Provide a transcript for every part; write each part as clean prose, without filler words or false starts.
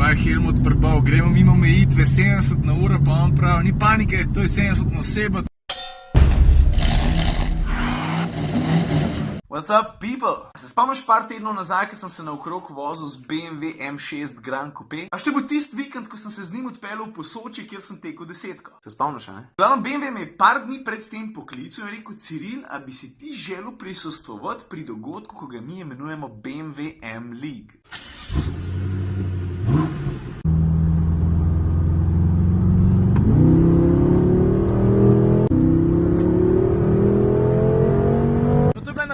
Hvala Helmut prebal, gremo mimo omejitve 70 na uro, pa on pravi, ni panike, to je 70 na osebo. What's up, people? Se spomniš par tednov nazaj, ko sem se naokrog vozil z BMW M6 Grand Coupe? A še bo tisti vikend, ko sem se z njim odpeljal v Posočje, kjer sem tekel desetko. Se spomniš, ne? Glavno, BMW me je par dni pred tem poklical in rekel, Ciril, a bi si ti želel prisostvovati pri dogodku, ko ga mi imenujemo BMW M League.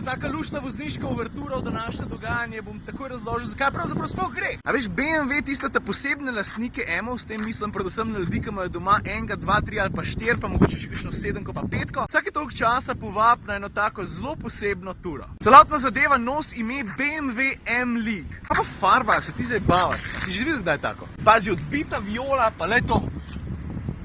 Taka lušna vozniška uvertura v današnje dogajanje, bom takoj razložil, zakaj pravzaprav sploh gre. A veš, BMW tistata posebne lastnike M-ov, s tem mislim predvsem na ljudi, ki imajo doma enega, dva, tri ali pa štir, pa mogoče še kakšno sedemko pa petko. Vsake toliko časa povab na eno tako zelo posebno turo. Celotna zadeva nosi ime BMW M League. Pa farba, se ti zdaj bavaš? A si že videl, kdaj je tako? Pazi, odbita viola, pa le to.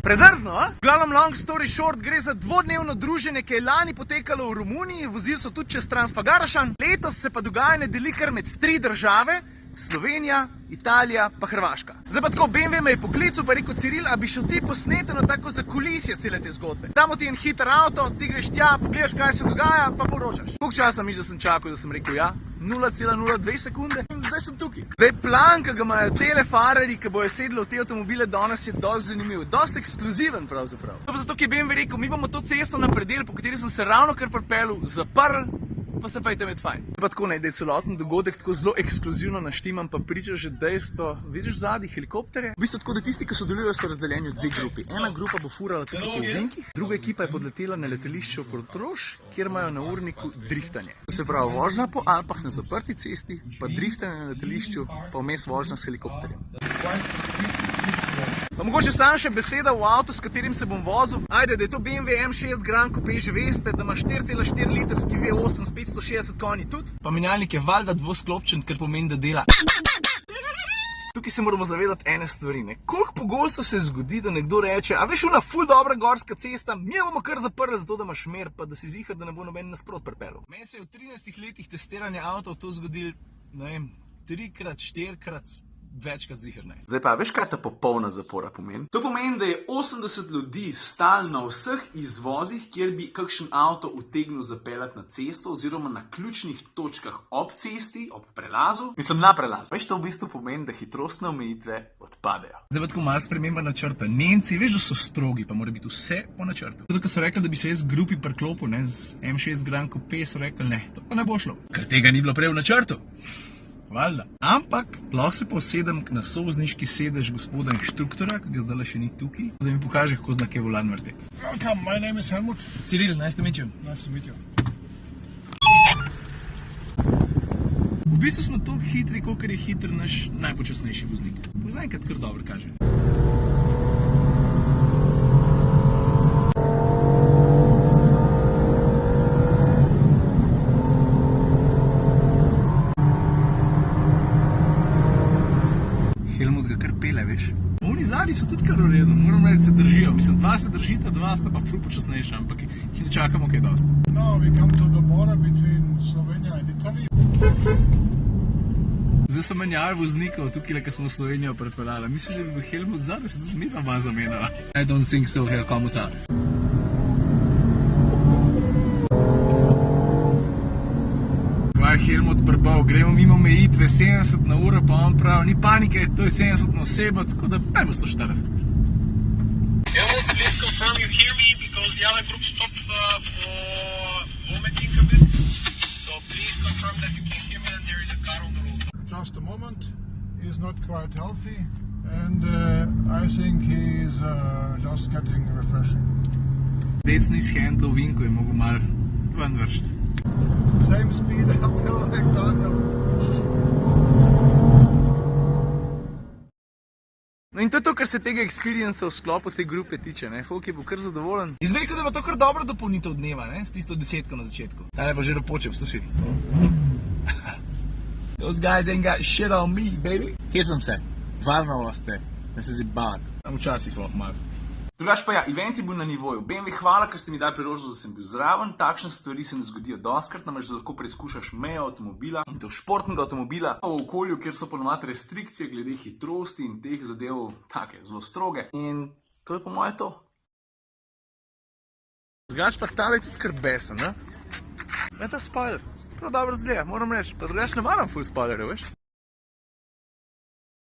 Predrzno, a? Glavnom, long story short, gre za dvodnevno druženje, ki je lani potekalo v Romuniji, vozili so tudi čez Transfagarašan. Letos se pa dogajanje deli kar med 3 države, Slovenija, Italija pa Hrvaška. Zdaj pa tako, BMW me je poklical, pa rekel, Ciril, a bi šel ti posneteno tako za kulisje cele te zgodbe. Damo ti en hiter avto, ti greš tja, pogledaš, kaj se dogaja, pa poročaš. Koliko časa misliš, da sem čakal, da sem rekel ja? 0,02 sekunde in zdaj sem tukaj. Zdaj plan, ki ga imajo tele farerji, ki bojo sedli v te avtomobile danes, je dosti zanimiv, dosti ekskluziven pravzaprav. To pa zato, ki je BMW rekel, mi bomo to cesto na predel, po kateri sem se ravno kar pripeljal, zaprl, pa se pa je tam fajn. Pa tako ne, da je celoten dogodek tako zelo ekskluzivno naštimam, pa priča že dejstvo, vidiš zadnji helikopterje? V bistvu tako, da tisti, ki sodelujo, so razdeljeni v 2 grupi. Ena grupa bo furala tudi po ovinkih, druga ekipa je podletela na letališče v Portorož, kjer imajo na urniku driftanje. To se pravi vožnja po Alpah na zaprti cesti, pa driftanje na letališču, pa vmes vožnja s helikopterjem. Pa mogoče samo še beseda v avtu, s katerim se bom vozil. Ajde, da je to BMW M6 Grand Coupe, že veste, da ima 4,4 litrski V8 s 560 konji tudi. Pa menjalnik je valjda dvosklopčen, kar pomeni, da dela. Tukaj se moramo zavedati ene stvari, ne. Koliko pogosto se zgodi, da nekdo reče, a veš, ona ful dobra gorska cesta, mi bomo kar zaprli zato, da imaš mer, pa da si zihar, da ne bo noben nasprot pripeljal. Meni se je v 13 letih testiranja avtov to zgodilo, ne vem, 3-krat, 4-krat, večkrat zihar ne. Zdaj pa, veš, kaj ta popolna zapora pomeni? To pomeni, da je 80 ljudi stalo na vseh izvozih, kjer bi kakšen avto utegnil zapeljati na cesto oziroma na ključnih točkah ob cesti, ob prelazu. Mislim, na prelazu. Veš, to v bistvu pomeni, da hitrostne omejitve odpadejo. Zdaj pa tako malo sprememba načrta. Nemci, veš, da so strogi, pa mora biti vse po načrtu. Zato, ko so rekli, da bi se jaz grupi priklopil, ne, z M6 Grand Coupe, so rekli, ne, to pa ne bo šlo. Ker tega ni bilo prej v načrtu. Valjda. Ampak lahko se posedem na sovozniški sedež gospoda inštruktora, ki ga zdaj še ni tukaj, da mi pokaže, kako znak je volan vrteti. Welcome, my name is Helmut. Ciril, nice to meet you. Nice to meet you. V bistvu smo toliko hitri, kolikor je hiter naš najpočasnejši voznik. Zaenkrat kar dobro kaže. Helmut ga kar pele, veš. Oni zadnji so tudi kar v redu, moram reči, se držijo. Mislim, 2 se držita, 2 sta pa ful počasnejša, ampak jih ne čakamo kaj dosti. Now we come to the border between Slovenia and Italy. Zdaj so menjali voznikov tukaj, ko smo v Slovenijo pripeljali. Misliš, da bi bil Helmut zadnji, da se tudi mi tam zamenjala? I don't think so, Helmut. Helmut prebal, gremo mimo omejitve 70 na uro, pa on pravi, ni panike, to je 70 na osebo, tako da dajmo 140. Helmut, please confirm you hear me, because the other group stopped for vomiting a bit. So please confirm that you can hear me and there is a car on the road. Just a moment. He's not quite healthy and I think he's just getting refreshing. Decni s handlov vinko je mogo malo ven vršti. Same speed uphill like downhill. No in to je to, kar se tega experienca v sklopu te grupe tiče, ne? Folk je bil kar zadovoljen. Jaz bi rekel, da je to kar dobro dopolnitev dneva, ne? S tisto desetko na začetku. Tale pa že ropoče, poslušaj. Those guys ain't got shit on me, baby. Kje sem se? Varno ste, ne se zibavati. Tam včasih lahko malo. Drugač pa ja, event je bil na nivoju. BMW, hvala, ker ste mi dali priložnost, da sem bil zraven. Takšne stvari se ne zgodijo doskrat, namreč da lahko preizkušaš mejo avtomobila in to športnega avtomobila v okolju, kjer so ponovadi restrikcije glede hitrosti in teh zadev take zelo stroge. In to je po moje to. Drugač pa tale je tudi kar besen, ne? Ne ta spoiler, prav dobro zgleda, moram reči, pa drugač ne maram full spoilerjev, veš?